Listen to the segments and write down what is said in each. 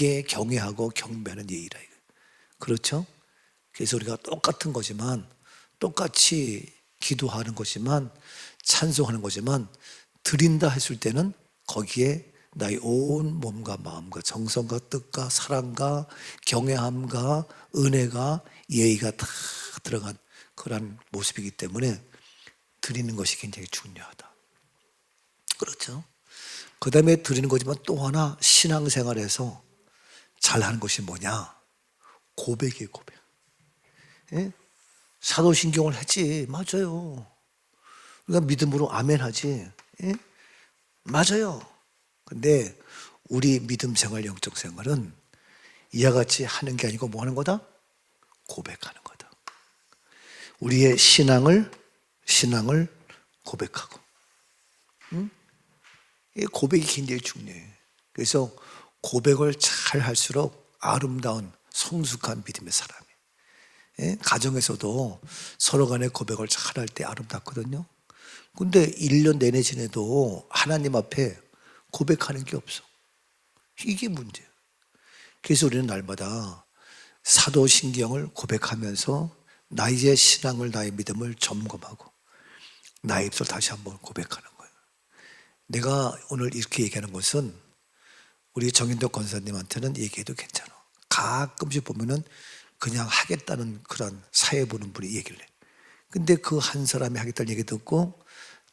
이게 경외하고 경배하는 예의라. 그렇죠? 그래서 우리가 똑같은 거지만, 똑같이 기도하는 거지만, 찬송하는 거지만, 드린다 했을 때는 거기에 나의 온 몸과 마음과 정성과 뜻과 사랑과 경외함과 은혜가 예의가 다 들어간 그런 모습이기 때문에 드리는 것이 굉장히 중요하다. 그렇죠? 그 다음에 드리는 거지만 또 하나 신앙생활에서 잘하는 것이 뭐냐? 고백이에요, 고백. 예? 사도신경을 했지. 맞아요. 우리가 믿음으로 아멘 하지. 예? 맞아요. 근데 우리 믿음 생활, 영적 생활은 이와 같이 하는 게 아니고 뭐 하는 거다? 고백하는 거다. 우리의 신앙을 고백하고. 응? 이 고백이 굉장히 중요해. 그래서 고백을 잘 할수록 아름다운 성숙한 믿음의 사람이. 예? 가정에서도 서로 간에 고백을 잘 할 때 아름답거든요. 근데 1년 내내 지내도 하나님 앞에 고백하는 게 없어. 이게 문제야. 그래서 우리는 날마다 사도신경을 고백하면서 나의 신앙을, 나의 믿음을 점검하고 나의 입술 다시 한번 고백하는 거예요. 내가 오늘 이렇게 얘기하는 것은 우리 정인덕 권사님한테는 얘기해도 괜찮아. 가끔씩 보면은 그냥 하겠다는 그런 사회 보는 분이 얘기를 해. 근데 그 한 사람이 하겠다는 얘기 듣고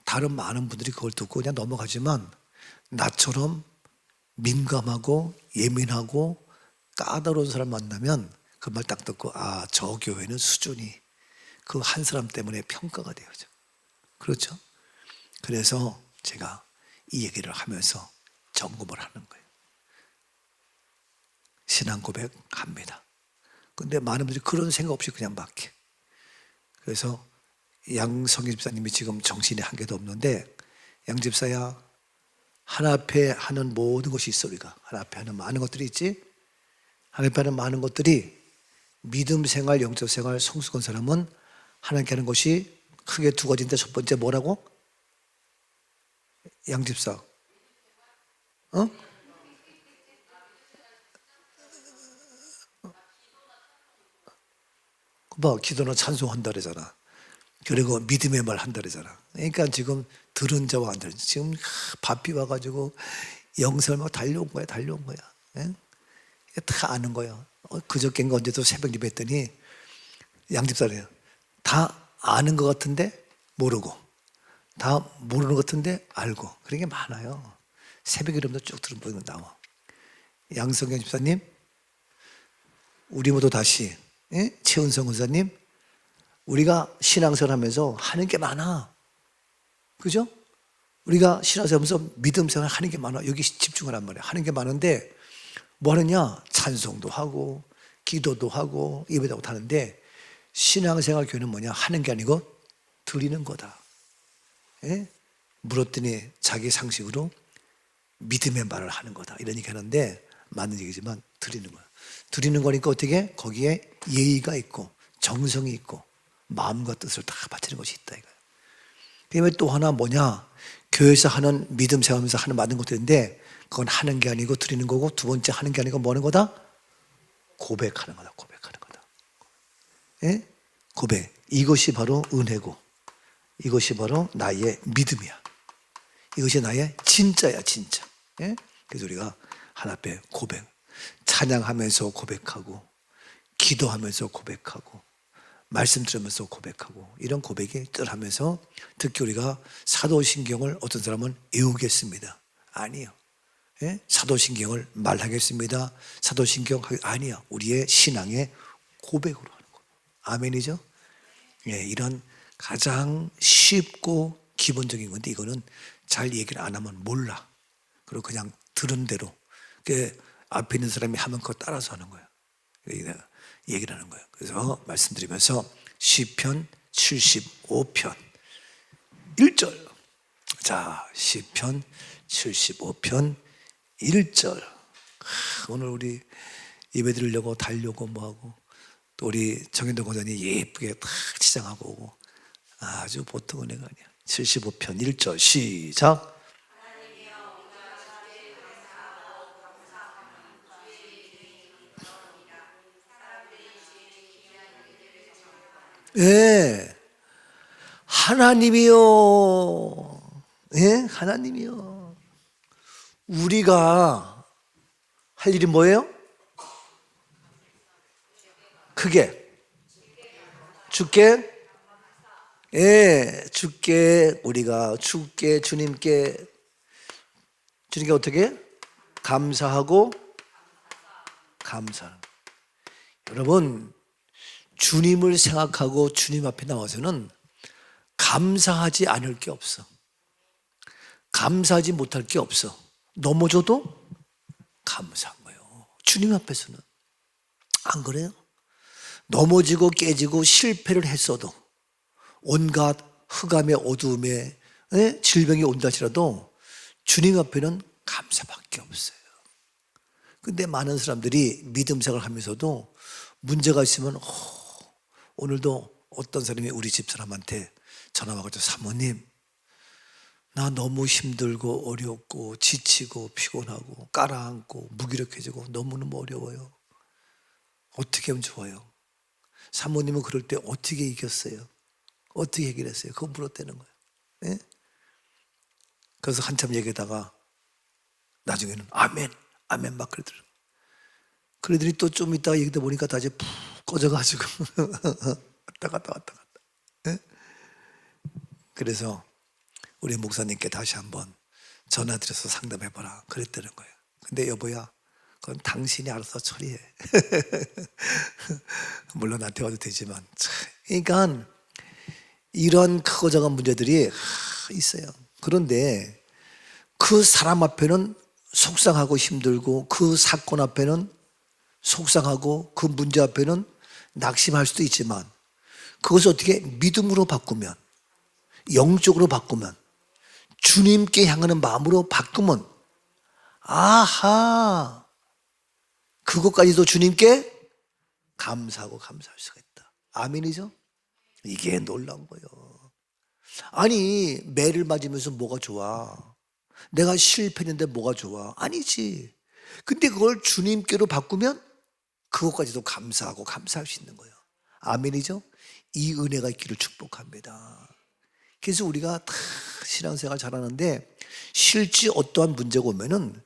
다른 많은 분들이 그걸 듣고 그냥 넘어가지만 나처럼 민감하고 예민하고 까다로운 사람 만나면 그 말 딱 듣고 아, 저 교회는 수준이 그 한 사람 때문에 평가가 되어져. 그렇죠? 그래서 제가 이 얘기를 하면서 점검을 하는 거예요. 신앙 고백합니다. 근데 많은 분들이 그런 생각 없이 그냥 막해. 그래서 양성희 집사님이 지금 정신이 한 개도 없는데, 양 집사야, 하나 앞에 하는 모든 것이 있어. 우리가 하나 앞에 하는 많은 것들이 있지. 하나 앞에 하는 많은 것들이 믿음 생활, 영적 생활, 성숙한 사람은 하나님께 하는 것이 크게 두 가지인데, 첫 번째 뭐라고? 양 집사, 어? 뭐 기도나 찬송한다 그러잖아. 그리고 믿음의 말 한다 그러잖아. 그러니까 지금 들은 자와 안 들은 자, 지금 바삐 와가지고 영성을 막 달려온 거야. 예? 다 아는 거야. 그저께인가 언제도 새벽 예배 했더니 양집사래요. 다 아는 것 같은데 모르고, 다 모르는 것 같은데 알고, 그런 게 많아요. 새벽 이름도 쭉 들어보면 나와. 양성경 집사님, 우리 모두 다시, 예? 최은성 의사님, 우리가 신앙생활 하면서 하는 게 많아. 그죠? 우리가 신앙생활 하면서 믿음생활 하는 게 많아. 여기 집중하란 말이야. 하는 게 많은데 뭐 하느냐? 찬송도 하고 기도도 하고 예배도 하고 하는데, 신앙생활 교회는 뭐냐? 하는 게 아니고 드리는 거다. 예? 물었더니 자기 상식으로 믿음의 말을 하는 거다, 이런 얘기 하는데 맞는 얘기지만 드리는 거야. 드리는 거니까 어떻게? 거기에 예의가 있고 정성이 있고 마음과 뜻을 다 바치는 것이 있다 이거야. 그다음에 또 하나 뭐냐? 교회에서 하는 믿음 생활하면서 하는 많은 것들인데 그건 하는 게 아니고 드리는 거고, 두 번째 하는 게 아니고 뭐 하는 거다? 고백하는 거다. 고백하는 거다. 예? 고백. 이것이 바로 은혜고, 이것이 바로 나의 믿음이야. 이것이 나의 진짜야, 진짜. 예? 그래서 우리가 하나 앞에 고백, 찬양하면서 고백하고, 기도하면서 고백하고, 말씀 들으면서 고백하고, 이런 고백이 뜰하면서 특히 우리가 사도신경을 어떤 사람은 외우겠습니다. 아니요. 예? 사도신경을 말하겠습니다. 사도신경 아니야. 우리의 신앙의 고백으로 하는 거예요. 아멘이죠? 예, 이런 가장 쉽고 기본적인 건데 이거는 잘 얘기를 안 하면 몰라. 그리고 그냥 들은 대로 그 앞에 있는 사람이 하면 그거 따라서 하는 거야. 얘기를 하는 거예요. 그래서 말씀드리면서 시편 75편 1절. 자, 시편 75편 1절. 오늘 우리 예배 드리려고 달려고 뭐하고, 또 우리 정인도 권사님 예쁘게 탁 치장하고 오고, 아주 보통 은혜가 아니야. 75편 1절 시작. 예, 하나님이요. 예, 하나님이요. 우리가 할 일이 뭐예요? 크게 주께, 예, 주께 우리가 주께 주님께 어떻게 감사하고 감사하는. 여러분, 주님을 생각하고 주님 앞에 나와서는 감사하지 않을 게 없어. 감사하지 못할 게 없어. 넘어져도 감사한 거예요. 주님 앞에서는. 안 그래요? 넘어지고 깨지고 실패를 했어도, 온갖 흑암의 어두움에 질병이 온다 할지라도 주님 앞에는 감사밖에 없어요. 근데 많은 사람들이 믿음 생활을 하면서도 문제가 있으면 오늘도 어떤 사람이 우리 집사람한테 전화 와가지고, 사모님, 나 너무 힘들고 어렵고 지치고 피곤하고 깔아앉고 무기력해지고 너무너무 어려워요. 어떻게 하면 좋아요? 사모님은 그럴 때 어떻게 이겼어요? 어떻게 해결했어요? 그거 물었다는 거예요. 예? 그래서 한참 얘기하다가 나중에는 아멘, 아멘 막 그러더라고요. 그러더니 또 좀 있다가 얘기하다 보니까 다시 푹 꺼져가지고 왔다 갔다 왔다 갔다. 예? 그래서 우리 목사님께 다시 한번 전화드려서 상담해봐라 그랬다는 거예요. 근데 여보야, 그건 당신이 알아서 처리해. 물론 나한테 와도 되지만. 그러니까 이런 크고 작은 문제들이 있어요. 그런데 그 사람 앞에는 속상하고 힘들고, 그 사건 앞에는 속상하고, 그 문제 앞에는 낙심할 수도 있지만, 그것을 어떻게 믿음으로 바꾸면, 영적으로 바꾸면, 주님께 향하는 마음으로 바꾸면, 아하, 그것까지도 주님께 감사하고 감사할 수가 있다. 아멘이죠? 이게 놀라운 거예요. 아니, 매를 맞으면서 뭐가 좋아? 내가 실패했는데 뭐가 좋아? 아니지. 근데 그걸 주님께로 바꾸면 그것까지도 감사하고 감사할 수 있는 거예요. 아멘이죠? 이 은혜가 있기를 축복합니다. 그래서 우리가 다 신앙생활 잘하는데 실제 어떠한 문제가 오면은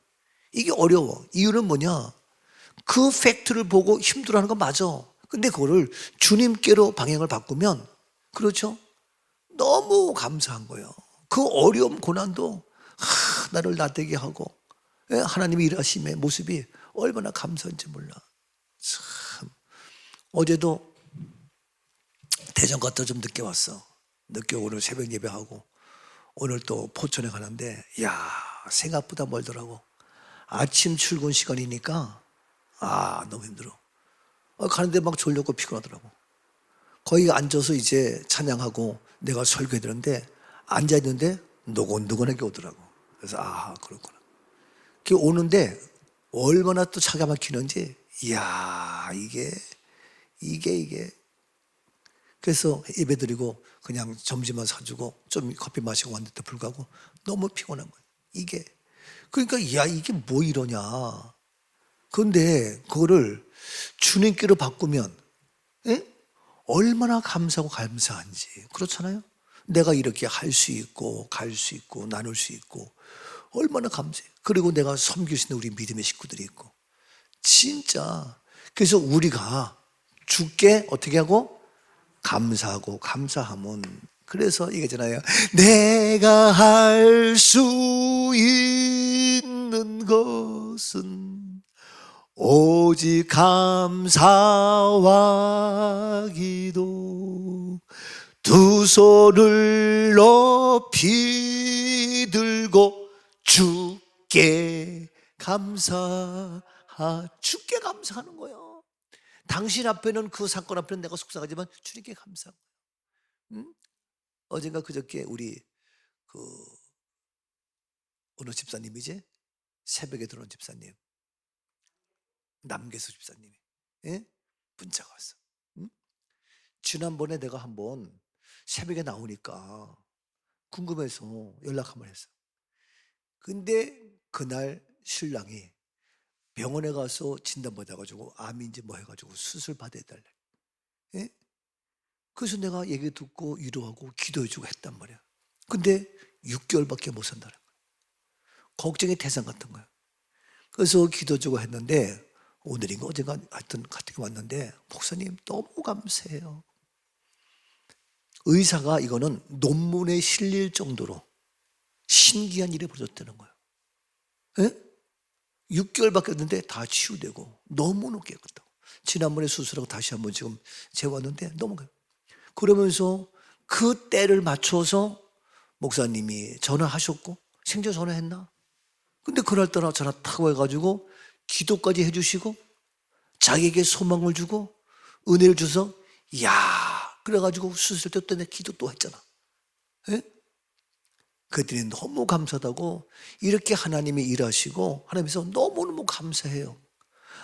이게 어려워. 이유는 뭐냐? 그 팩트를 보고 힘들어하는 건 맞아. 근데 그거를 주님께로 방향을 바꾸면, 그렇죠? 너무 감사한 거예요. 그 어려움, 고난도 나를 나대게 하고, 하나님의 일하심의 모습이 얼마나 감사한지 몰라. 참. 어제도 대전 갔다 좀 늦게 왔어. 늦게 오늘 새벽 예배하고 오늘 또 포천에 가는데, 야, 생각보다 멀더라고. 아침 출근 시간이니까 너무 힘들어. 가는데 막 졸렸고 피곤하더라고. 거기 앉아서 이제 찬양하고 내가 설교해 드렸는데, 앉아 있는데 노곤노곤하게 오더라고. 그래서 그렇구나. 그 오는데 얼마나 또 차가 막히는지, 이야, 이게. 그래서 예배 드리고 그냥 점심만 사주고 좀 커피 마시고 왔는데도 불구하고 너무 피곤한 거예요. 이게. 그러니까, 야, 이게 뭐 이러냐. 그런데 그거를 주님께로 바꾸면, 예? 얼마나 감사하고 감사한지. 그렇잖아요? 내가 이렇게 할 수 있고 갈 수 있고 나눌 수 있고 얼마나 감사해. 그리고 내가 섬길 수 있는 우리 믿음의 식구들이 있고. 진짜. 그래서 우리가 주께 어떻게 하고 감사하고 감사하면, 그래서 이거잖아요. 내가 할 수 있는 것은 오직 감사와 기도, 두 손을 높이 들고 주께 주께 감사하는 거예요. 당신 앞에는, 그 사건 앞에는 내가 속상하지만 주님께 감사한 거예요. 응? 어젠가 그저께 우리 그 어느 집사님이지? 새벽에 들어온 집사님, 남계수 집사님이, 예? 문자가 왔어. 응? 지난번에 내가 한번 새벽에 나오니까 궁금해서 연락 한번 했어. 근데 그날 신랑이 병원에 가서 진단받아가지고 암인지 뭐 해가지고 수술 받아야 달래. 예? 그래서 내가 얘기 듣고 위로하고 기도해주고 했단 말이야. 근데 6개월밖에 못 산다는 거야. 걱정의 대상 같은 거야. 그래서 기도해주고 했는데 오늘인가 어젠가 하여튼 같은 게 왔는데 목사님 너무 감사해요. 의사가 이거는 논문에 실릴 정도로 신기한 일이 벌어졌다는 거예요. 예? 6개월밖에 없는데 다 치유되고 너무너무 깨끗하고 지난번에 수술하고 다시 한번 지금 재왔는데 너무 그러면서 그 때를 맞춰서 목사님이 전화하셨고 생전 전화했나? 근데 그날따라 전화 타고 해가지고 기도까지 해주시고 자기에게 소망을 주고 은혜를 줘서 야 그래가지고 수술 때 내 기도 또 했잖아. 예? 그들이 너무 감사하다고 이렇게 하나님이 일하시고 하나님께서 너무너무 감사해요.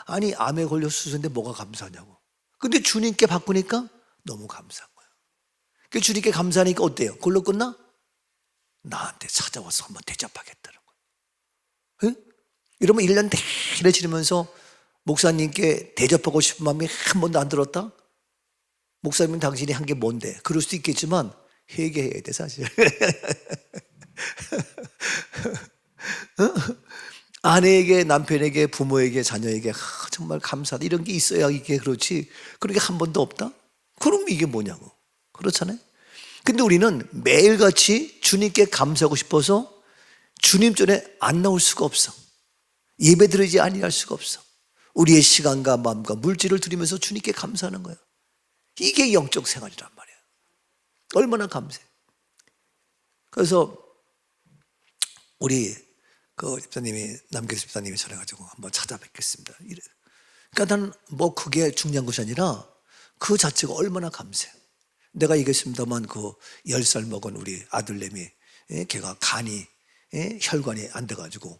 아니 암에 걸려 수술했는데 뭐가 감사하냐고. 근데 주님께 바꾸니까 너무 감사한 거예요. 그 주님께 감사하니까 어때요? 그걸로 끝나? 나한테 찾아와서 한번 대접하겠다는 거예요. 예? 이러면 1년 내내 지르면서 목사님께 대접하고 싶은 마음이 한 번도 안 들었다? 목사님 당신이 한 게 뭔데? 그럴 수도 있겠지만 회개해야 돼 사실. 아내에게 남편에게 부모에게 자녀에게 정말 감사하다 이런 게 있어야 이게 그렇지 그런 게 한 번도 없다? 그럼 이게 뭐냐고. 그렇잖아요. 근데 우리는 매일같이 주님께 감사하고 싶어서 주님 전에 안 나올 수가 없어. 예배 드리지 아니할 수가 없어. 우리의 시간과 마음과 물질을 드리면서 주님께 감사하는 거예요. 이게 영적 생활이란 말이에요. 얼마나 감사해. 그래서 우리 그 집사님이 남교수 집사님이 전해가지고 한번 찾아뵙겠습니다. 그러니까 나는 뭐 그게 중요한 것이 아니라 그 자체가 얼마나 감사해. 내가 얘기했습니다만 그 10살 먹은 우리 아들내미 걔가 간이 혈관이 안 돼가지고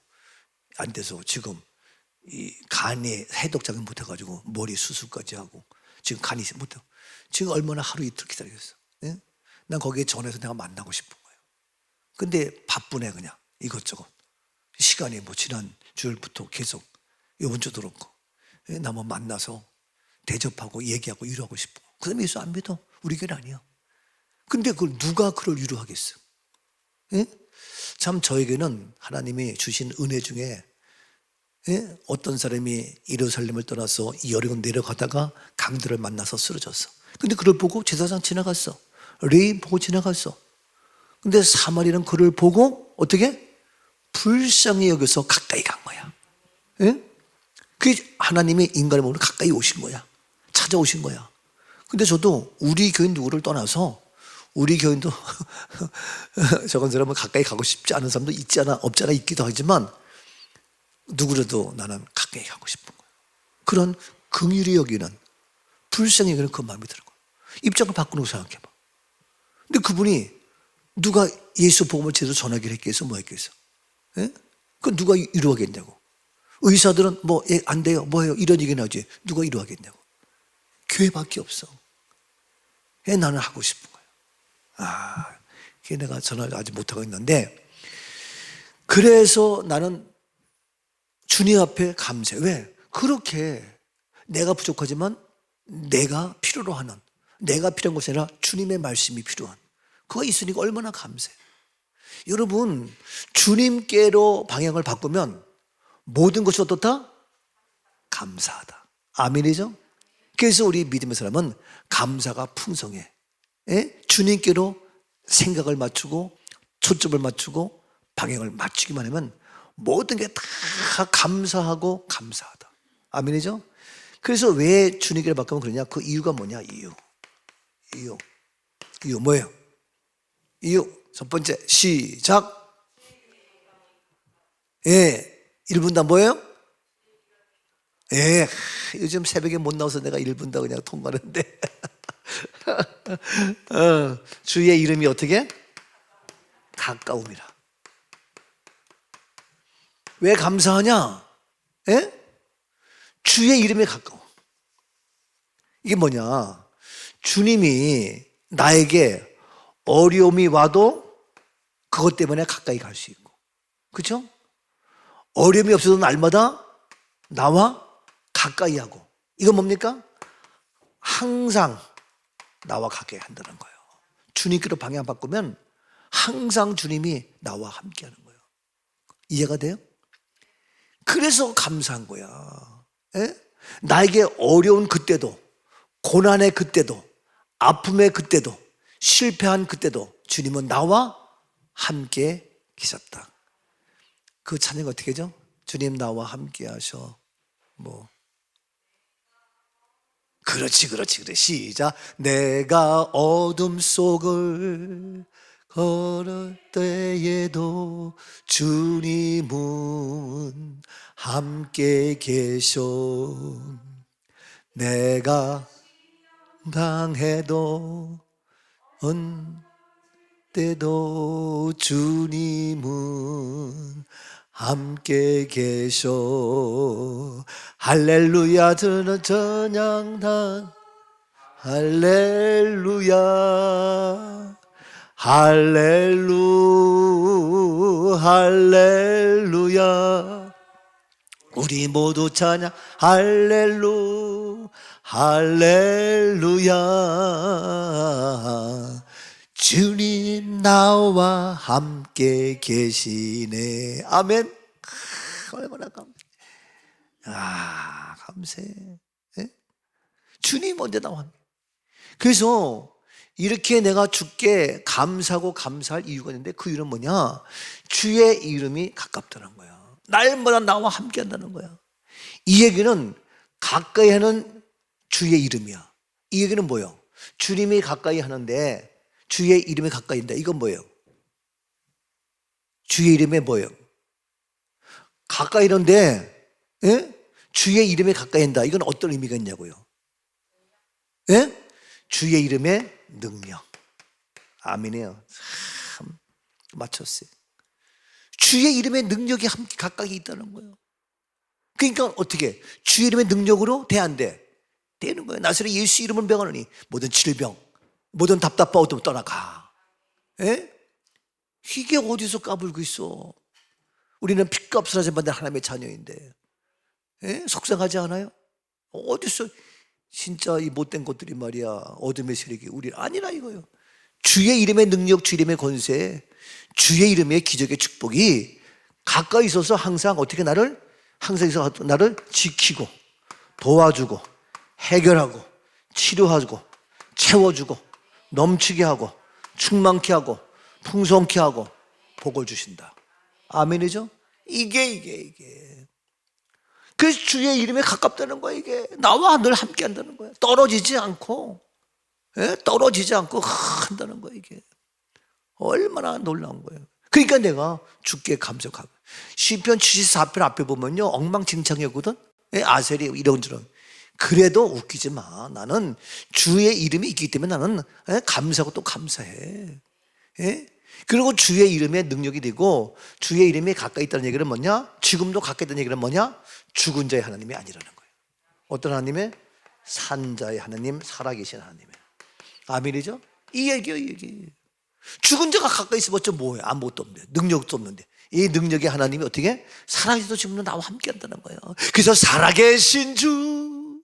안 돼서 지금 이 간이 해독작용 못해가지고 머리 수술까지 하고 지금 간이 못해. 지금 얼마나 하루 이틀 기다리겠어. 예? 난 거기에 전해서 내가 만나고 싶은 거예요. 근데 바쁘네 그냥 이것저것. 시간이 뭐 지난 주일부터 계속 이번 주도 그렇고 나 뭐 만나서 대접하고 얘기하고 위로하고 싶어. 그 다음에 예수 안 믿어. 우리 교회는 아니야. 근데 그걸 누가 그걸 위로하겠어? 예? 참 저에게는 하나님이 주신 은혜 중에 어떤 사람이 예루살렘을 떠나서 여리고 내려가다가 강들을 만나서 쓰러졌어. 근데 그를 보고 제사장 지나갔어. 레인 보고 지나갔어. 근데 사마리는 그를 보고 어떻게? 불쌍히 여겨서 가까이 간 거야. 예? 그게 하나님의 인간의 몸으로 가까이 오신 거야. 찾아오신 거야. 근데 저도 우리 교인 누구를 떠나서 우리 교인도 저건 사람은 가까이 가고 싶지 않은 사람도 있지 않아 없지 않아 있기도 하지만 누구라도 나는 가까이 가고 싶은 거야. 그런 긍휼히 여기는 불쌍히 여기는 그 마음이 드는 거야. 입장을 바꾸는 거 생각해봐. 근데 그분이 누가 예수 복음을 제대로 전하기를 했겠어? 뭐 했겠어? 예? 그 누가 이루하겠냐고. 의사들은 뭐 안 돼요 뭐해요 이런 얘기는 하지 누가 이루하겠냐고. 교회밖에 없어. 나는 하고 싶은 거야. 그게 내가 전화를 아직 못하고 있는데 그래서 나는 주님 앞에 감사해. 왜? 그렇게 내가 부족하지만 내가 필요로 하는 내가 필요한 것이 아니라 주님의 말씀이 필요한 그거 있으니까 얼마나 감사해. 여러분 주님께로 방향을 바꾸면 모든 것이 어떻다? 감사하다. 아멘이죠? 그래서 우리 믿음의 사람은 감사가 풍성해. 주님께로 생각을 맞추고 초점을 맞추고 방향을 맞추기만 하면 모든 게 다 감사하고 감사하다. 아멘이죠? 그래서 왜 주님께로 바꾸면 그러냐? 그 이유가 뭐냐? 이유 뭐예요? 이유 첫 번째 시작. 1분 다 뭐예요? 요즘 새벽에 못 나와서 내가 1분 다 그냥 통과하는데 주의 이름이 어떻게? 가까움이라. 왜 감사하냐? 주의 이름에 가까워. 이게 뭐냐? 주님이 나에게 어려움이 와도 그것 때문에 가까이 갈 수 있고, 그렇죠? 어려움이 없어도 날마다 나와 가까이 하고. 이건 뭡니까? 항상 나와 가게 한다는 거예요. 주님께로 방향 바꾸면 항상 주님이 나와 함께 하는 거예요. 이해가 돼요? 그래서 감사한 거야. 에? 나에게 어려운 그때도, 고난의 그때도, 아픔의 그때도, 실패한 그때도 주님은 나와 함께 계셨다. 그 찬양이 어떻게 하죠? 주님 나와 함께 하셔. 뭐 그렇지 시작. 내가 어둠 속을 걸을 때에도 주님은 함께 계셔. 내가 당해도 때도 주님은 함께 계셔. 할렐루야 저는 전향단 할렐루야 할렐루야 우리 모두 찬양 할렐루야 주님 나와 함께 계시네. 아멘. 얼마나 감사해. 네? 주님 언제 나와 함께. 그래서 이렇게 내가 주께 감사하고 감사할 이유가 있는데 그 이유는 뭐냐? 주의 이름이 가깝다는 거야. 날마다 나와 함께 한다는 거야. 이 얘기는 가까이 하는 주의 이름이야. 이 얘기는 뭐예요? 주님이 가까이 하는데 주의 이름에 가까이 한다. 이건 뭐예요? 주의 이름에 뭐예요? 가까이 있는데 주의 이름에 가까이 한다. 이건 어떤 의미가 있냐고요? 주의 이름의 능력. 아멘이에요. 참 맞췄어요. 주의 이름의 능력이 함께 가까이 있다는 거예요. 그러니까 어떻게? 주의 이름의 능력으로 돼 안 돼? 되는 거예요. 나사렛 예수 이름을 명하노니 모든 질병, 모든 답답하고 어둠 떠나가. 이게 어디서 까불고 있어? 우리는 핏값을 하지 받는 하나님의 자녀인데 속상하지 않아요? 어디서 진짜 이 못된 것들이 말이야 어둠의 세력이 우리 아니라 이거요. 주의 이름의 능력, 주의 이름의 권세, 주의 이름의 기적의 축복이 가까이 있어서 항상 어떻게 나를 지키고 도와주고 해결하고 치료하고 채워주고 넘치게 하고 충만케 하고 풍성케 하고 복을 주신다. 아멘이죠? 이게 그래서 주의 이름에 가깝다는 거야. 이게 나와 늘 함께 한다는 거야. 떨어지지 않고 한다는 거야. 이게 얼마나 놀라운 거예요. 그러니까 내가 주께 감사하고 시편 74편 앞에 보면요 엉망진창이었거든. 아셀이 이런저런. 그래도 웃기지 마. 나는 주의 이름이 있기 때문에 나는 감사하고 또 감사해. 그리고 주의 이름에 능력이 되고 주의 이름이 가까이 있다는 얘기는 뭐냐? 지금도 가까이 있다는 얘기는 뭐냐? 죽은 자의 하나님이 아니라는 거예요. 어떤 하나님의? 산자의 하나님, 살아계신 하나님이에요. 아멘이죠? 이 얘기예요, 이 얘기. 죽은 자가 가까이 있어봤자 뭐예요? 아무것도 없는데, 능력도 없는데. 이 능력의 하나님이 어떻게? 살아계셔도 지금도 나와 함께 한다는 거예요. 그래서 살아계신 주,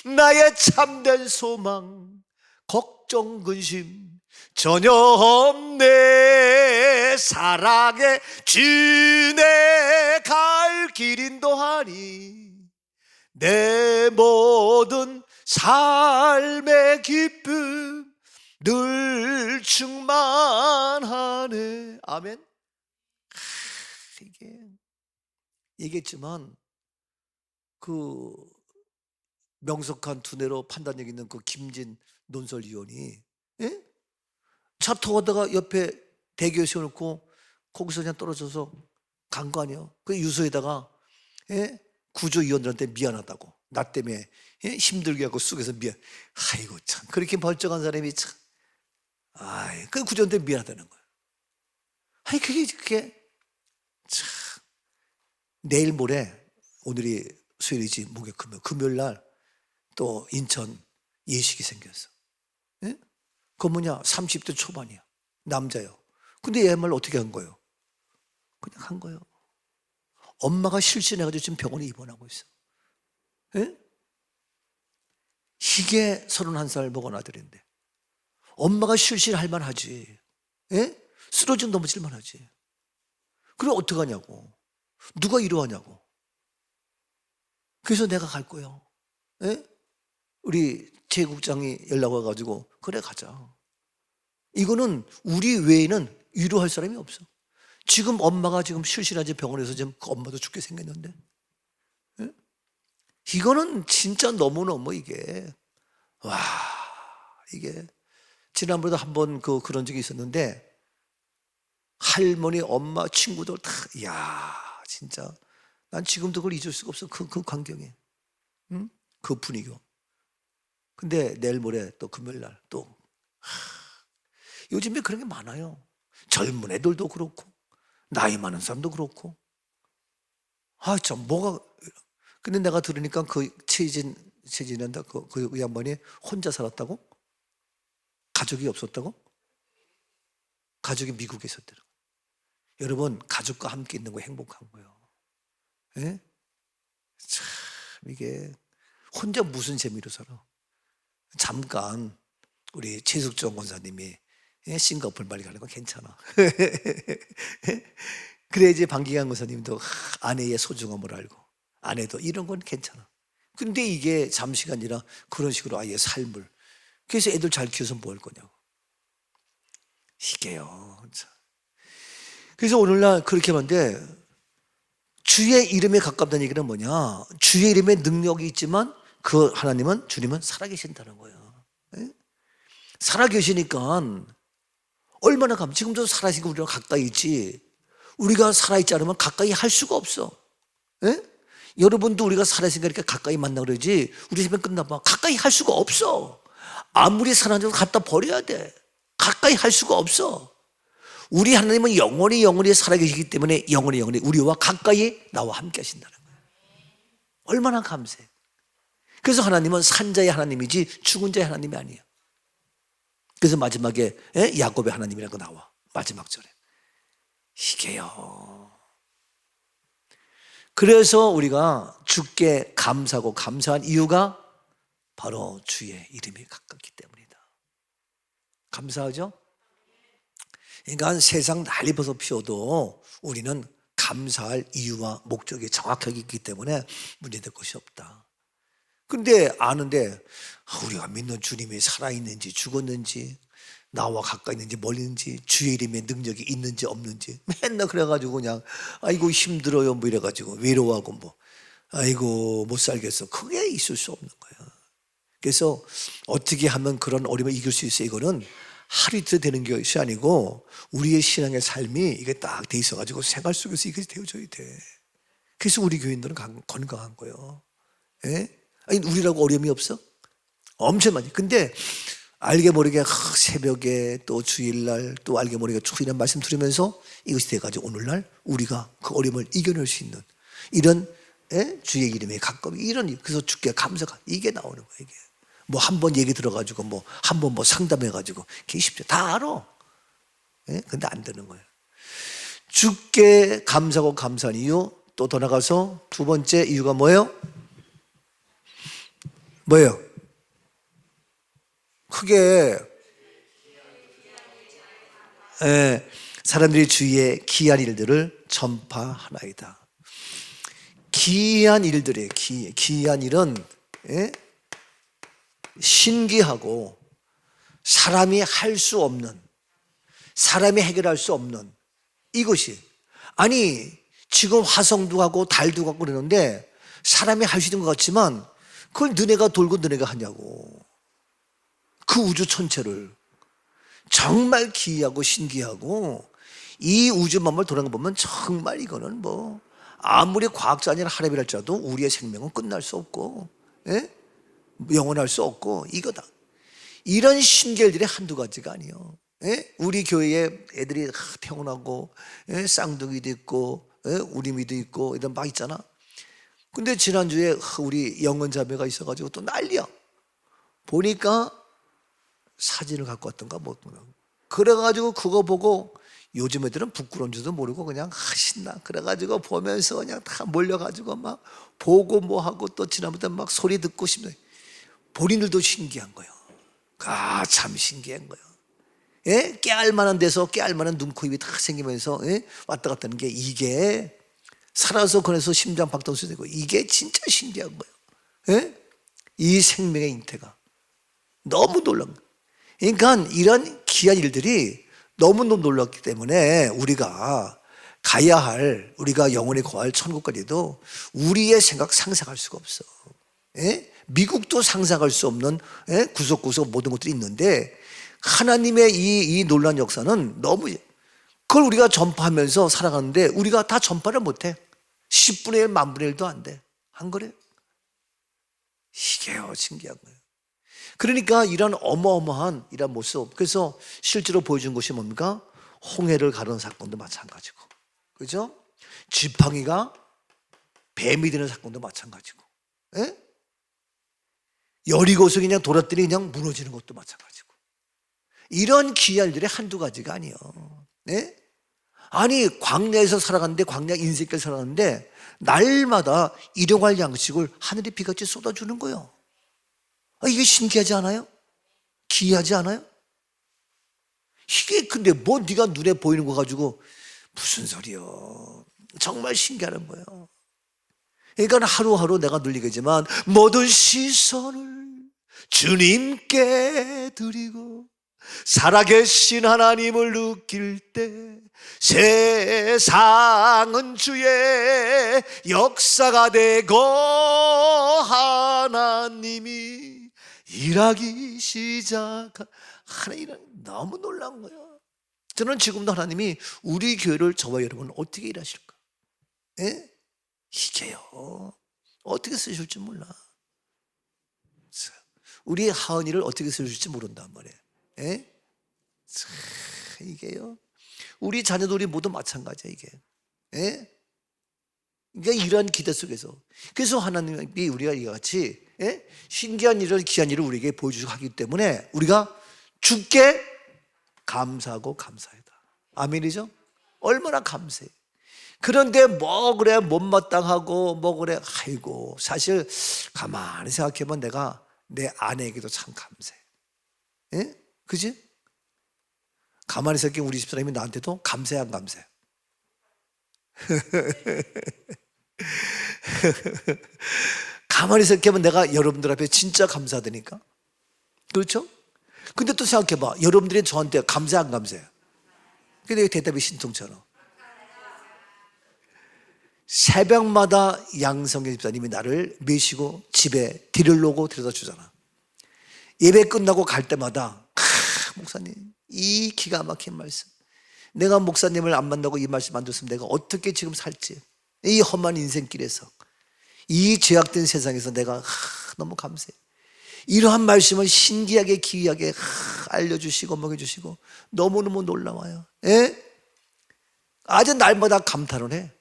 나의 참된 소망, 걱정, 근심 전혀 없네. 사랑의 주내 갈 길 인도하니 내 모든 삶의 기쁨 늘 충만하네. 아멘. 이게 얘기했지만 그 명석한 두뇌로 판단력 있는 그 김진 논설위원이 차 타고 가다가 옆에 대교에 세워놓고 거기서 그냥 떨어져서 간 거 아니에요. 그 유서에다가 구조위원들한테 미안하다고 나 때문에 힘들게 하고 쑥에서 미안. 아이고 참 그렇게 멀쩡한 사람이 참 그 구조한테 미안하다는 거예요. 그게 참 내일 모레 오늘이 수요일이지 목요일 금요일 날 또 인천 예식이 생겼어. 그 뭐냐 30대 초반이야. 남자요. 근데 얘말 어떻게 한 거예요? 그냥 한 거예요. 엄마가 실신해가지고 지금 병원에 입원하고 있어. 이게 31살 먹은 아들인데 엄마가 실실할 만하지. 예? 쓰러져 넘어질 만하지. 그럼 어떡하냐고. 누가 이러하냐고. 그래서 내가 갈 거예요. 예? 우리 제국장이 연락 와가지고 그래 가자. 이거는 우리 외에는 위로할 사람이 없어. 지금 엄마가 지금 실실하지 병원에서 지금 그 엄마도 죽게 생겼는데, 예? 이거는 진짜 너무너무 이게 와 이게 지난번에도 한번 그런 적이 있었는데 할머니 엄마 친구들 다 이야 진짜 난 지금도 그걸 잊을 수가 없어. 그 광경에, 응? 그 분위기. 근데 내일 모레 또 금요일 날 또 요즘에 그런 게 많아요. 젊은 애들도 그렇고 나이 많은 사람도 그렇고. 참 뭐가. 근데 내가 들으니까 그 최진한다 그 양반이 혼자 살았다고? 가족이 없었다고? 가족이 미국에 있었대요. 여러분 가족과 함께 있는 거 행복한 거예요. 예? 참 이게 혼자 무슨 재미로 살아. 잠깐 우리 최숙정 권사님이 싱가포르 말리 가는 건 괜찮아. 그래야지 방기관 권사님도 아내의 소중함을 알고 아내도 이런 건 괜찮아. 근데 이게 잠시가 아니라 그런 식으로 아예 삶을. 그래서 애들 잘 키워서 뭐 할 거냐고. 이게요. 그래서 오늘날 그렇게 하는데 주의 이름에 가깝다는 얘기는 뭐냐? 주의 이름에 능력이 있지만 그 하나님은 주님은 살아계신다는 거예요. 예? 살아계시니까 얼마나 지금도 살아계시고 우리랑 가까이 있지. 우리가 살아있지 않으면 가까이 할 수가 없어. 예? 여러분도 우리가 살아있으니까 가까이 만나 그러지 우리 집에 끝나봐 가까이 할 수가 없어. 아무리 사랑해도 갖다 버려야 돼. 가까이 할 수가 없어. 우리 하나님은 영원히 살아계시기 때문에 영원히 우리와 가까이 나와 함께 하신다는 거예요. 얼마나 감사해. 그래서 하나님은 산자의 하나님이지 죽은 자의 하나님이 아니에요. 그래서 마지막에 야곱의 하나님이라고 나와. 마지막 절에. 이게요. 그래서 우리가 주께 감사하고 감사한 이유가 바로 주의 이름이 가깝기 때문이다. 감사하죠? 그러니까 세상 난리 벗어 피워도 우리는 감사할 이유와 목적이 정확하게 있기 때문에 문제될 것이 없다. 근데 아는데 우리가 믿는 주님이 살아있는지 죽었는지 나와 가까이 있는지 멀리 있는지 주의 이름의 능력이 있는지 없는지 맨날 그래가지고 그냥 아이고 힘들어요 뭐 이래가지고 외로워하고 뭐 아이고 못 살겠어. 그게 있을 수 없는 거야. 그래서 어떻게 하면 그런 어려움을 이길 수 있어요? 이거는 하루 이틀 되는 것이 아니고 우리의 신앙의 삶이 이게 딱 돼 있어가지고 생활 속에서 이게 되어져야 돼. 그래서 우리 교인들은 건강한 거예요. 예? 아니 우리라고 어려움이 없어? 엄청 많이. 근데 알게 모르게 새벽에 또 주일날 또 알게 모르게 주일날 말씀 들으면서 이것이 돼가지고 오늘날 우리가 그 어려움을 이겨낼 수 있는 이런 주의 이름에 가까이 이런 그래서 주께 감사가 이게 나오는 거예요. 이게 뭐 한 번 얘기 들어가지고 뭐 한 번 뭐 상담해가지고 그게 쉽죠. 다 알아. 근데 안 되는 거예요. 주께 감사하고 감사한 이유 또 더 나가서 두 번째 이유가 뭐예요? 뭐예요? 크게 사람들이 주위에 기이한 일들을 전파하나이다. 기이한 일들이에요. 기이한 일은 신기하고 사람이 할 수 없는 사람이 해결할 수 없는 이것이 아니 지금 화성도 가고 달도 가고 그러는데 사람이 할 수 있는 것 같지만 그걸 너네가 돌고 너네가 하냐고. 그 우주 전체를 정말 기이하고 신기하고 이 우주 만물 돌아가 보면 정말 이거는 뭐 아무리 과학자 아니라 하나님이랄지라도 우리의 생명은 끝날 수 없고 영원할 수 없고 이거다. 이런 신기들이 한두 가지가 아니에요. 우리 교회에 애들이 태어나고 쌍둥이도 있고 우리미도 있고 이런 막 있잖아. 근데 지난주에 우리 영원 자매가 있어가지고 또 난리야. 보니까 사진을 갖고 왔던가 뭐 그래가지고 그거 보고 요즘 애들은 부끄러운 줄도 모르고 그냥 신나. 그래가지고 보면서 그냥 다 몰려가지고 막 보고 뭐 하고 또 지난번에 막 소리 듣고 싶네. 본인들도 신기한 거예요. 참 신기한 거예요. 예? 깨알 만한 데서 깨알 만한 눈, 코, 입이 다 생기면서 예? 왔다 갔다 하는 게 이게 살아서 그래서 심장 박동수 되고 이게 진짜 신기한 거예요. 예? 이 생명의 잉태가 너무 놀라운 거예요. 그러니까 이런 귀한 일들이 너무너무 놀랐기 때문에 우리가 가야 할, 우리가 영원히 거할 천국까지도 우리의 생각 상상할 수가 없어. 예? 미국도 상상할 수 없는 예? 구석구석 모든 것들이 있는데 하나님의 이 놀라운 역사는 너무, 그걸 우리가 전파하면서 살아가는데 우리가 다 전파를 못해. 10분의 1, 10,000분의 1도 안 돼. 안 그래요? 이게요, 신기한 거예요. 그러니까 이런 어마어마한 이런 모습, 그래서 실제로 보여준 것이 뭡니까? 홍해를 가르는 사건도 마찬가지고, 그죠? 지팡이가 뱀이 되는 사건도 마찬가지고, 예? 여리고서 그냥 돌았더니 그냥 무너지는 것도 마찬가지고, 이런 귀한 일들이 한두 가지가 아니에요. 네? 아니 광야에서 살아갔는데, 광야 인생길 살아갔는데 날마다 일용할 양식을 하늘이 비같이 쏟아주는 거예요. 이게 신기하지 않아요? 기이하지 않아요? 이게 근데 뭐 네가 눈에 보이는 거 가지고 무슨 소리요? 정말 신기한 거예요. 그러니까 하루하루 내가 늘 얘기하지만 모든 시선을 주님께 드리고 살아계신 하나님을 느낄 때 세상은 주의 역사가 되고 하나님이 일하기 시작한, 하나님은 너무 놀라운 거예요. 저는 지금도 하나님이 우리 교회를, 저와 여러분을 어떻게 일하실까? 예? 이게요, 어떻게 쓰실지 몰라. 우리 하은이를 어떻게 쓰실지 모른단 말이에요. 예? 이게요, 우리 자녀들이 모두 마찬가지야 이게. 예? 그러니까 이러한 기대 속에서, 그래서 하나님이 우리가 이같이 예? 신기한 일을, 귀한 일을 우리에게 보여주시고 하기 때문에 우리가 주께 감사하고 감사하다. 아멘이죠? 얼마나 감사해. 그런데 뭐 그래 못마땅하고 뭐 그래, 아이고 사실 가만히 생각해보면 내가 내 아내에게도 참 감사해. 예? 그지? 가만히 생각해, 우리 집사람이 나한테도 감사해 안 감사해? 가만히 생각해보면 내가 여러분들 앞에 진짜 감사하다니까. 그렇죠? 근데 또 생각해봐, 여러분들이 저한테 감사해 안 감사해? 근데 대답이 신통처럼. 새벽마다 양성경 집사님이 나를 메시고 집에 뒤를 놓고 데려다 주잖아. 예배 끝나고 갈 때마다 목사님 이 기가 막힌 말씀, 내가 목사님을 안 만나고 이 말씀 안 들었으면 내가 어떻게 지금 살지, 이 험한 인생길에서, 이 죄악된 세상에서 내가 너무 감사해. 이러한 말씀을 신기하게 기이하게 알려주시고 먹여주시고 너무너무 놀라워요. 예? 아주 날마다 감탄을 해.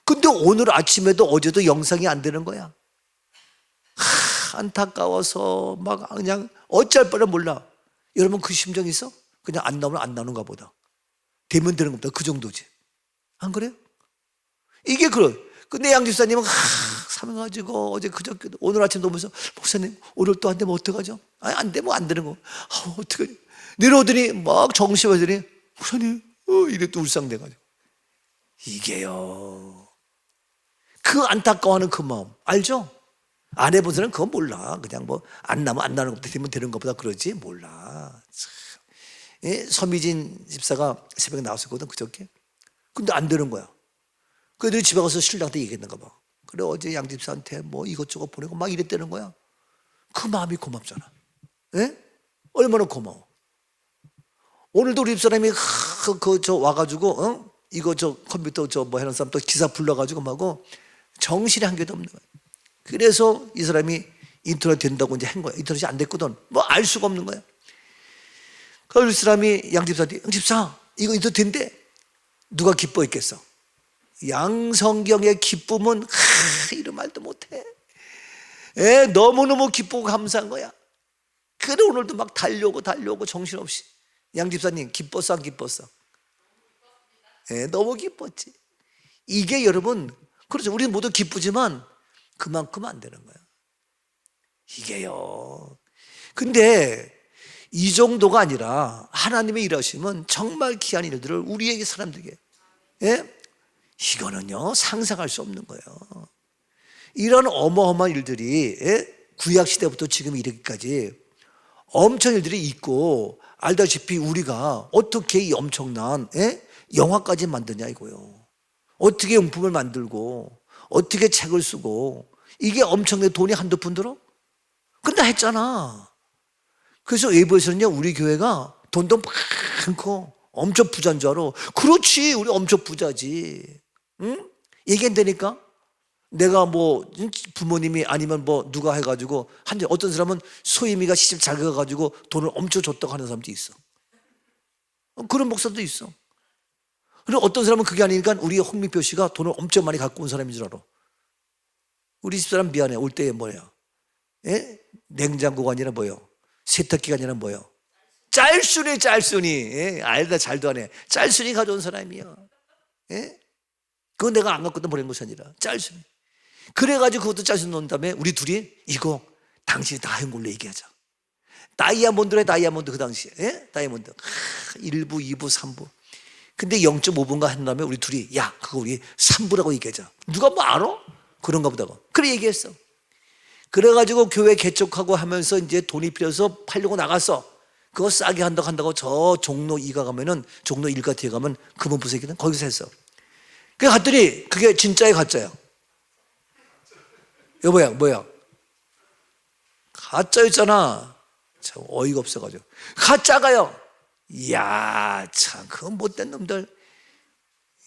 근데 오늘 아침에도 어제도 영상이 안 되는 거야. 안타까워서 막 그냥 어쩔 뻔을 몰라. 여러분 그 심정 있어? 그냥 안 나오면 안 나오는가 보다, 되면 되는 것보다 그 정도지. 안 그래요? 이게 그래. 근데 양 집사님은 사명가지고 어제 그저께 오늘 아침 오면서 목사님 오늘 또 안 되면 어떡하죠? 아니 안 되면 안 되는 거. 어떡하지? 내려오더니 막 정신하더니 목사님 이래 또 울상돼가지고. 이게요, 그 안타까워하는 그 마음 알죠? 안 해본 사람은 그건 몰라. 그냥 뭐 안 나면 안 나는 것보다 되면 되는 것보다 그러지 몰라. 예? 서미진 집사가 새벽에 나왔었거든 그저께. 근데 안 되는 거야. 그래도 집에 가서 신랑한테 얘기했는가 봐. 그래 어제 양 집사한테 뭐 이것저것 보내고 막 이랬다는 거야. 그 마음이 고맙잖아. 예? 얼마나 고마워. 오늘도 우리 집사람이 저 와가지고 이거 저 컴퓨터 저 뭐 해놓은 사람 또 기사 불러가지고 하고 정신이 한 개도 없는 거야. 그래서 이 사람이 인터넷 된다고 이제 한 거야. 인터넷이 안 됐거든. 뭐 알 수가 없는 거야. 그래서 이 사람이 양 집사한테, 양 집사 이거 인터넷 된대. 누가 기뻐했겠어? 양성경의 기쁨은 이런 말도 못해. 너무너무 기쁘고 감사한 거야. 그래 오늘도 막 달려오고 정신없이. 양 집사님 기뻤어 안 기뻤어? 너무 기뻤지. 이게 여러분, 그렇죠, 우리는 모두 기쁘지만 그만큼 안 되는 거야 이게요. 근데 이 정도가 아니라 하나님의 일하심은 정말 귀한 일들을 우리에게 사람들에게, 예? 이거는요 상상할 수 없는 거예요. 이런 어마어마한 일들이, 예? 구약 시대부터 지금 이르기까지 엄청 일들이 있고, 알다시피 우리가 어떻게 이 엄청난, 예? 영화까지 만드냐 이거요. 어떻게 용품을 만들고 어떻게 책을 쓰고, 이게 엄청나게 돈이 한두 푼 들어? 근데 했잖아. 그래서 외부에서는요 우리 교회가 돈도 많고 엄청 부자인 줄 알아. 그렇지, 우리 엄청 부자지. 응? 얘기한다니까. 내가 뭐 부모님이 아니면 뭐 누가 해가지고 한데, 어떤 사람은 소임이가 시집 잘 가가지고 돈을 엄청 줬다고 하는 사람도 있어. 그런 목사도 있어. 그리고 어떤 사람은 그게 아니니까 우리 홍미표 씨가 돈을 엄청 많이 갖고 온 사람인 줄 알아. 우리 집사람 미안해. 올 때에 뭐야? 예? 냉장고가 아니라 뭐요? 세탁기가 아니라 뭐요? 짤순이, 짤순이. 예? 알다, 잘도 하네. 짤순이 가져온 사람이야. 예? 그건 내가 안 갖고 보낸 것이 아니라 짤순이. 그래가지고 그것도 짤순이 놓은 다음에 우리 둘이 이거 당신이 다 한 걸로 얘기하자. 다이아몬드래, 다이아몬드. 그 당시에, 예? 다이아몬드 1부, 2부, 3부. 근데 0.5분가 한 다음에 우리 둘이, 야 그거 우리 3부라고 얘기하자. 누가 뭐 알아? 그런가 보다고. 그래 얘기했어. 그래가지고 교회 개척하고 하면서 이제 돈이 필요해서 팔려고 나갔어. 그거 싸게 한다고 저 종로 2가 가면은, 종로 1가 뒤에 가면 금은부색이는 거기서 했어. 그래 갔더니 그게 진짜야 가짜야? 여보야 뭐야? 가짜였잖아. 참 어이가 없어가지고. 가짜가요. 이야 참 그 못된 놈들.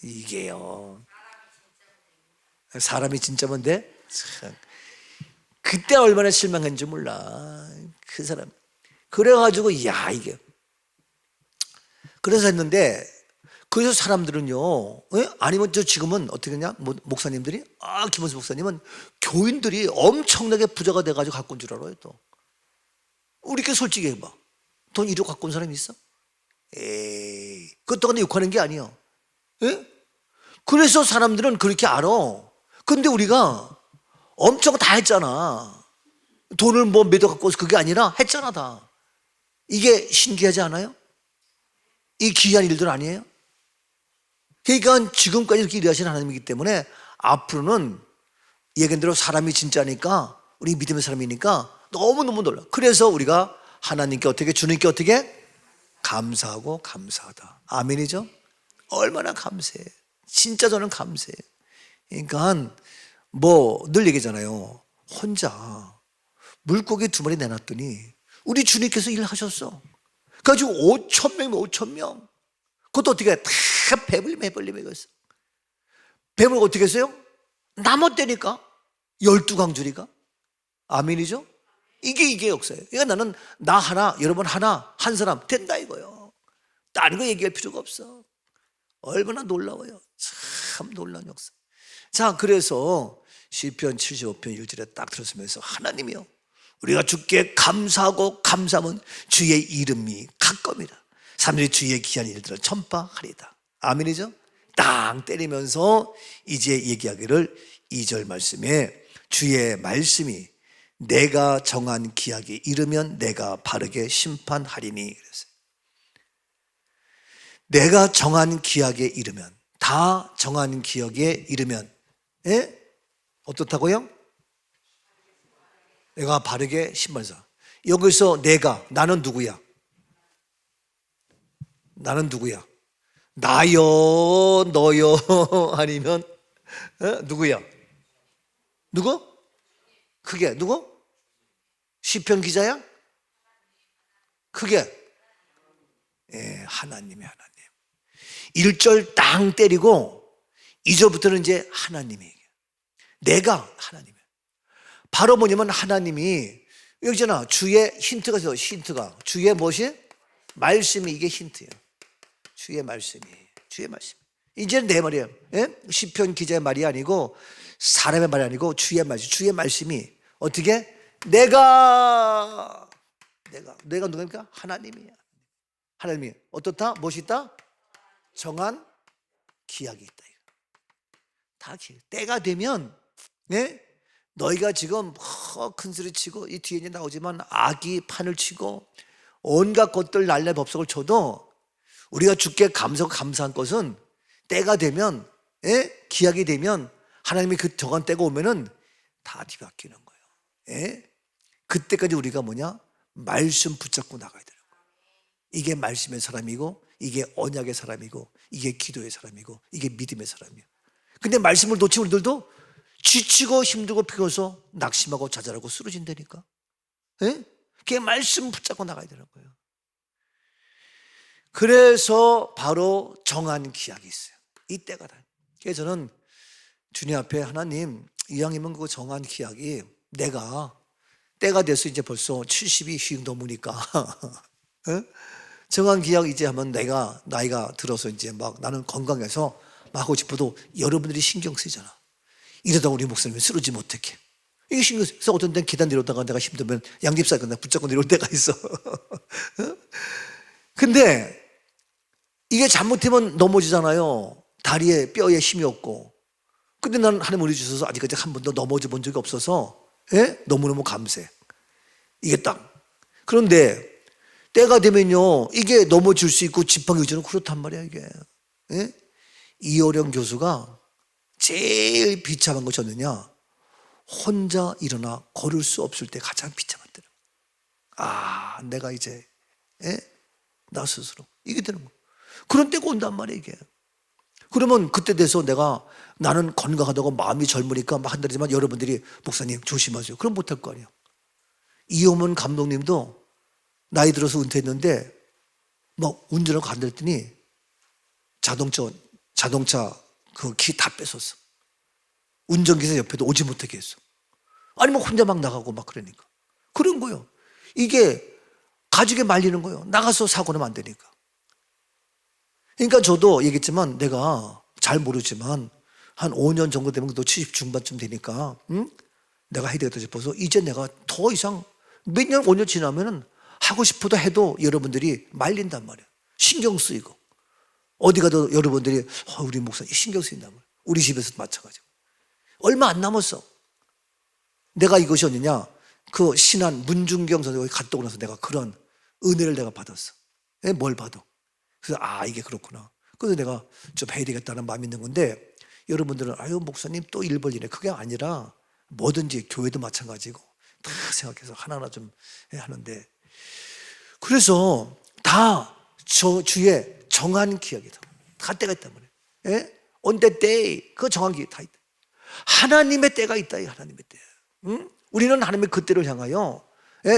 이게요, 사람이 진짜면 돼? 참. 그때 얼마나 실망했는지 몰라 그 사람. 그래가지고 야 이게, 그래서 했는데, 그래서 사람들은요, 예? 아니면 저 지금은 어떻게 했냐, 목사님들이, 김원수 목사님은 교인들이 엄청나게 부자가 돼가지고 갖고 온 줄 알아요. 또 우리께 솔직히 해봐. 돈 1억 갖고 온 사람이 있어? 에이, 그것도 근데 욕하는 게 아니야. 예? 그래서 사람들은 그렇게 알아. 근데 우리가 엄청 다 했잖아. 돈을 뭐 몇 억 갖고 와서 그게 아니라 했잖아 다. 이게 신기하지 않아요? 이 귀한 일들 아니에요? 그러니까 지금까지 이렇게 일하시는 하나님이기 때문에 앞으로는 얘기한 대로 사람이 진짜니까, 우리 믿음의 사람이니까 너무너무 놀라. 그래서 우리가 하나님께 어떻게, 주님께 어떻게 감사하고 감사하다. 아멘이죠? 얼마나 감사해. 진짜 저는 감사해. 그러니까 뭐 늘 얘기잖아요. 혼자 물고기 2마리 내놨더니 우리 주님께서 일하셨어. 그래가지고 5,000명, 5,000명. 그것도 어떻게 해? 다 배불리 먹었어. 뱀을 어떻게 했어요? 나못 되니까 12강줄이가. 아멘이죠? 이게 역사예요. 그러니까 나는 나 하나, 여러분 하나, 한 사람 된다 이거요. 다른 거 얘기할 필요가 없어. 얼마나 놀라워요. 참 놀라운 역사. 자, 그래서 시편 75편 1절에 딱 들었으면서, 하나님이요 우리가 주께 감사하고 감사하면 주의 이름이 가까움이라. 사람들이 주의 귀한 일들을 전파하리다. 아멘이죠? 땅 때리면서 이제 얘기하기를 2절 말씀에, 주의 말씀이 내가 정한 기약에 이르면 내가 바르게 심판하리니 그랬어요. 내가 정한 기약에 이르면, 다 정한 기약에 이르면, 예? 어떻다고요? 내가 바르게 심판사. 여기서 내가, 나는 누구야? 나는 누구야? 나요, 너요, 아니면 누구야? 누구? 그게 누구? 시편 기자야? 그게 하나님이 하나님. 1절 땅 때리고 2절부터는 이제 하나님이, 내가 하나님이야. 바로 뭐냐면 하나님이 여기잖아. 주의 힌트가 있어. 힌트가 주의 무엇이? 말씀이, 이게 힌트예요. 주의 말씀이, 주의 말씀. 이제는 내 말이에요. 예? 시편 기자의 말이 아니고 사람의 말이 아니고 주의 말씀. 주의 말씀이 어떻게? 내가 누굽니까? 하나님이야. 하나님이 어떻다? 무엇이 있다? 정한 기약이 있다. 다 기약. 때가 되면, 네? 너희가 지금 큰 소리 치고, 이 뒤에 이제 나오지만 악이 판을 치고 온갖 것들 날래 법석을 쳐도 우리가 주께 감사한 것은 때가 되면, 기약이 되면 하나님이 그 정한 때가 오면은 다 뒤바뀌는 거예요. 그때까지 우리가 말씀 붙잡고 나가야 되는 거예요. 이게 말씀의 사람이고, 이게 언약의 사람이고, 이게 기도의 사람이고, 이게 믿음의 사람이에요. 근데 말씀을 놓치면 우리들도 지치고 힘들고 피곤해서 낙심하고 좌절하고 쓰러진다니까. 그게 말씀 붙잡고 나가야 되는 거예요. 그래서 바로 정한 기약이 있어요. 이때가 다. 그래서 저는 주님 앞에 하나님, 이왕이면 그 정한 기약이 내가 때가 돼서 이제 벌써 70이 휙 넘으니까 정한 기약 이제 하면 내가 나이가 들어서 이제 막 나는 건강해서 막 하고 싶어도 여러분들이 신경 쓰잖아. 이러다 우리 목사님이 쓰러지면 어떡해. 이게 신경 쓰여서 어떤 데는 계단 내려오다가 내가 힘들면 양집사가 나 붙잡고 내려올 때가 있어. 근데 이게 잘못하면 넘어지잖아요. 다리에 뼈에 힘이 없고. 근데 나는 하나님 은혜 주셔서 아직까지 한 번도 넘어져 본 적이 없어서 너무너무 감사해. 이게 딱. 그런데 때가 되면요, 이게 넘어질 수 있고 지팡이 의지는 그렇단 말이야, 이게. 이호령 교수가 제일 비참한 것이 어느냐? 혼자 일어나 걸을 수 없을 때 가장 비참하더라. 아, 내가 이제 나 스스로 이게 되는 거. 그런 때가 온단 말이야, 이게. 그러면 그때 돼서 나는 건강하다고 마음이 젊으니까 막 한다지만 여러분들이 목사님 조심하세요. 그럼 못할 거 아니에요. 이호문 감독님도 나이 들어서 은퇴했는데 막 운전하고 간다더니 자동차 그 키 다 뺏었어. 운전기사 옆에도 오지 못하게 했어. 아니 뭐 혼자 막 나가고 막 그러니까. 그런 거예요. 이게 가죽에 말리는 거예요. 나가서 사고 나면 안 되니까. 그러니까 저도 얘기했지만 내가 잘 모르지만 한 5년 정도 되면 또 70 중반쯤 되니까 내가 해야 되겠다 싶어서 이제 내가 더 이상 몇 년, 5년 지나면은 하고 싶어도 해도 여러분들이 말린단 말이에요. 신경 쓰이고. 어디 가도 여러분들이 우리 목사님 신경 쓰인단 말이에요. 우리 집에서도 마찬가지고. 얼마 안 남았어. 내가 이것이 어느냐? 그 신한 문중경 선생님이 갔다 오고 나서 내가 그런 은혜를 내가 받았어. 뭘 봐도. 그래서 이게 그렇구나. 그래서 내가 좀 해야 되겠다는 마음이 있는 건데 여러분들은 아유 목사님 또 일 벌리네. 그게 아니라 뭐든지 교회도 마찬가지고 다 생각해서 하나하나 좀 하는데 그래서 다 주의 정한 기약이다. 다 때가 있단 말이에요. On that day 그 정한 기약이 다 있다. 하나님의 때가 있다. 하나님의 때. 우리는 하나님의 그 때를 향하여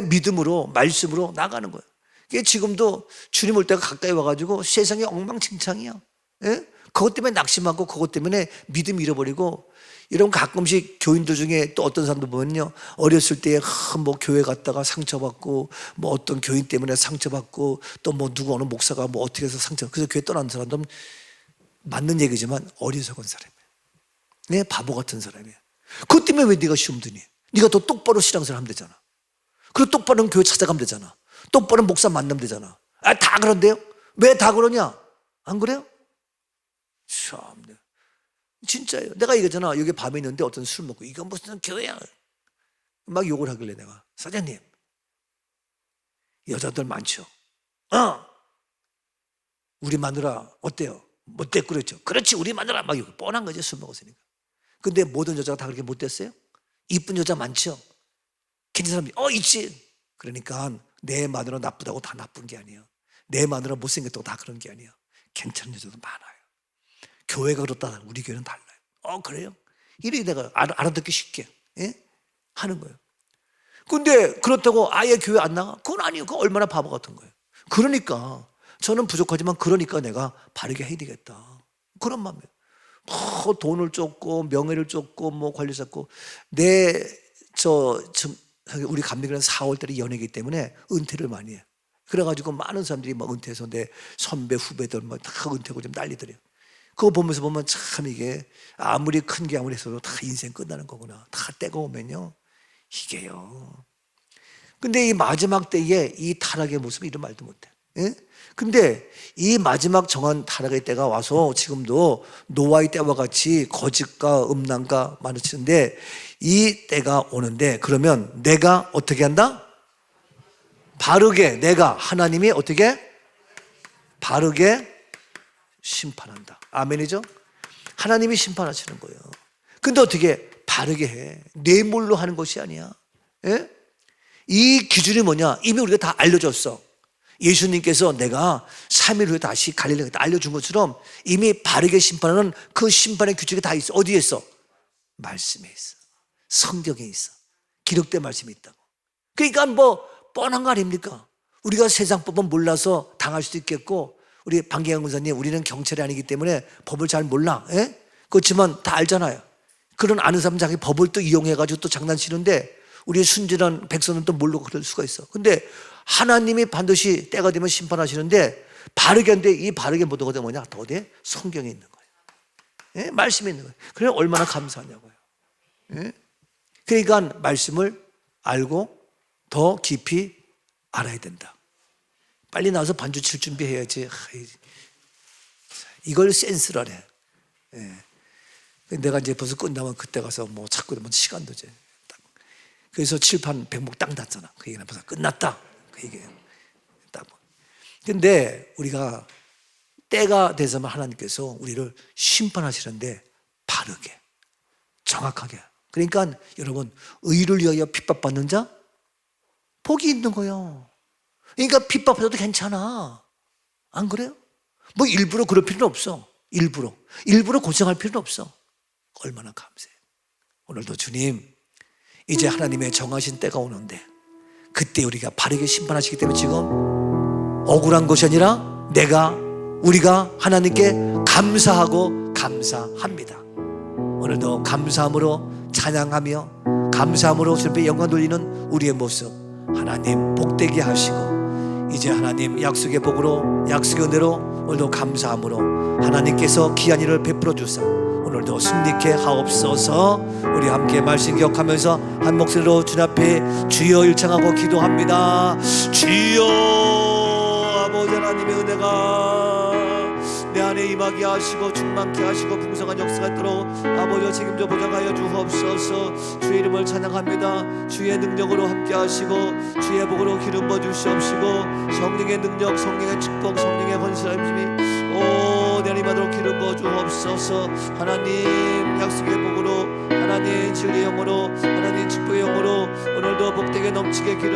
믿음으로 말씀으로 나가는 거예요. 지금도 주님 올 때가 가까이 와가지고 세상이 엉망진창이야. 그것 때문에 낙심하고 그것 때문에 믿음 잃어버리고 이런 가끔씩 교인들 중에 또 어떤 사람들 보면요 어렸을 때 뭐 교회 갔다가 상처받고 뭐 어떤 교인 때문에 상처받고 또 뭐 누구 어느 목사가 뭐 어떻게 해서 그래서 교회 떠나는 사람들은 맞는 얘기지만 어리석은 사람이에요. 바보 같은 사람이에요. 그것 때문에 왜 네가 시험 드니? 네가 더 똑바로 신앙생활 하면 되잖아. 그리고 똑바로 교회 찾아가면 되잖아. 똑바로 목사 만나면 되잖아. 다 그런데요? 왜 다 그러냐? 안 그래요? 참, 진짜예요. 내가 얘기했잖아. 여기 밤에 있는데 어떤 술 먹고 이건 무슨 교회야? 막 욕을 하길래 내가 사장님 여자들 많죠. 우리 마누라 어때요? 못됐고 그랬죠. 그렇지 우리 마누라 막 욕 뻔한 거죠. 술 먹었으니까. 근데 모든 여자가 다 그렇게 못됐어요? 이쁜 여자 많죠. 괜찮은 사람이 있지. 그러니까 내 마누라 나쁘다고 다 나쁜 게 아니에요. 내 마누라 못생겼다고 다 그런 게 아니에요. 괜찮은 여자도 많아요. 교회가 그렇다. 우리 교회는 달라요. 그래요? 이렇게 내가 알아듣기 쉽게 하는 거예요. 근데 그렇다고 아예 교회 안 나가? 그건 아니에요. 그건 얼마나 바보 같은 거예요. 그러니까 저는 부족하지만 그러니까 내가 바르게 해야 되겠다. 그런 마음이에요. 뭐 돈을 쫓고 명예를 쫓고 뭐 관리 잡고 우리 감독님은 4월달에 연예기 때문에 은퇴를 많이 해요. 그래가지고 많은 사람들이 막 은퇴해서 내 선배 후배들 막 다 은퇴하고 좀 난리들이에요. 그거 보면서 보면 참 이게 아무리 큰 게 아무리 있어도 다 인생 끝나는 거구나. 다 때가 오면요 이게요. 근데 이 마지막 때에 이 타락의 모습을 이런 말도 못해. 근데 이 마지막 정한 타락의 때가 와서 지금도 노아의 때와 같이 거짓과 음란과 많으시는데 이 때가 오는데 그러면 내가 어떻게 한다? 바르게 내가 하나님이 어떻게 바르게 심판한다. 아멘이죠? 하나님이 심판하시는 거예요. 근데 어떻게 바르게 해? 뇌물로 하는 것이 아니야. 예? 이 기준이 뭐냐? 이미 우리가 다 알려줬어. 예수님께서 내가 3일 후에 다시 갈릴리에 알려준 것처럼 이미 바르게 심판하는 그 심판의 규칙이 다 있어. 어디에 있어? 말씀에 있어. 성경에 있어. 기록된 말씀이 있다고. 그러니까 뭐 뻔한 거 아닙니까? 우리가 세상 법은 몰라서 당할 수도 있겠고, 우리 방계영 권사님, 우리는 경찰이 아니기 때문에 법을 잘 몰라. 예? 그렇지만 다 알잖아요. 그런 아는 사람 자기 법을 또 이용해가지고 또 장난치는데 우리 순진한 백성은 또 모르고 그럴 수가 있어. 근데 하나님이 반드시 때가 되면 심판하시는데 바르게 한데 이 바르게 모두가 뭐냐? 더 어디에? 성경에 있는 거예요. 예? 말씀에 있는 거예요. 그래 얼마나 감사하냐고요. 예? 그러니까 말씀을 알고 더 깊이 알아야 된다. 빨리 나와서 반주 칠 준비해야지. 이걸 센스라래. 예. 내가 이제 벌써 끝나면 그때 가서 뭐 자꾸 뭐 시간도 제. 그래서 칠판 백목 땅 닿잖아. 그 얘기는 벌써 끝났다. 그 얘기예요. 근데 우리가 때가 돼서만 하나님께서 우리를 심판하시는데 바르게, 정확하게. 그러니까 여러분, 의를 위하여 핍박받는 자 복이 있는 거예요. 그러니까 핍박받아도 괜찮아. 안 그래요? 뭐 일부러 그럴 필요는 없어. 일부러 고생할 필요는 없어. 얼마나 감사해요. 오늘도 주님, 이제 하나님의 정하신 때가 오는데 그때 우리가 바르게 심판하시기 때문에 지금 억울한 것이 아니라 우리가 하나님께 감사하고 감사합니다. 오늘도 감사함으로 찬양하며 감사함으로 주님께 영광 돌리는 우리의 모습 하나님 복되게 하시고, 이제 하나님 약속의 복으로 약속의 은혜로 오늘도 감사함으로 하나님께서 귀한 일을 베풀어 주사 오늘도 승리케 하옵소서. 우리 함께 말씀 기억하면서 한 목소리로 주님 앞에 주여 일창하고 기도합니다. 주여, 아버지 하나님의 은혜가 내 안에 임하게 하시고 충만케 하시고 풍성한 역사가 있도록 아버지와 책임져 보장하여 주옵소서. 주의 이름을 찬양합니다. 주의 능력으로 함께 하시고 주의 복으로 기름 부어 주시옵시고, 성령의 능력, 성령의 축복, 성령의 헌신의 힘이 내 안에 임하도록 기름 부어 주옵소서. 하나님 약속의 복으로, 하나님 진리의 영으로, 하나님 축복의 영으로 오늘도 복되게 넘치게 기름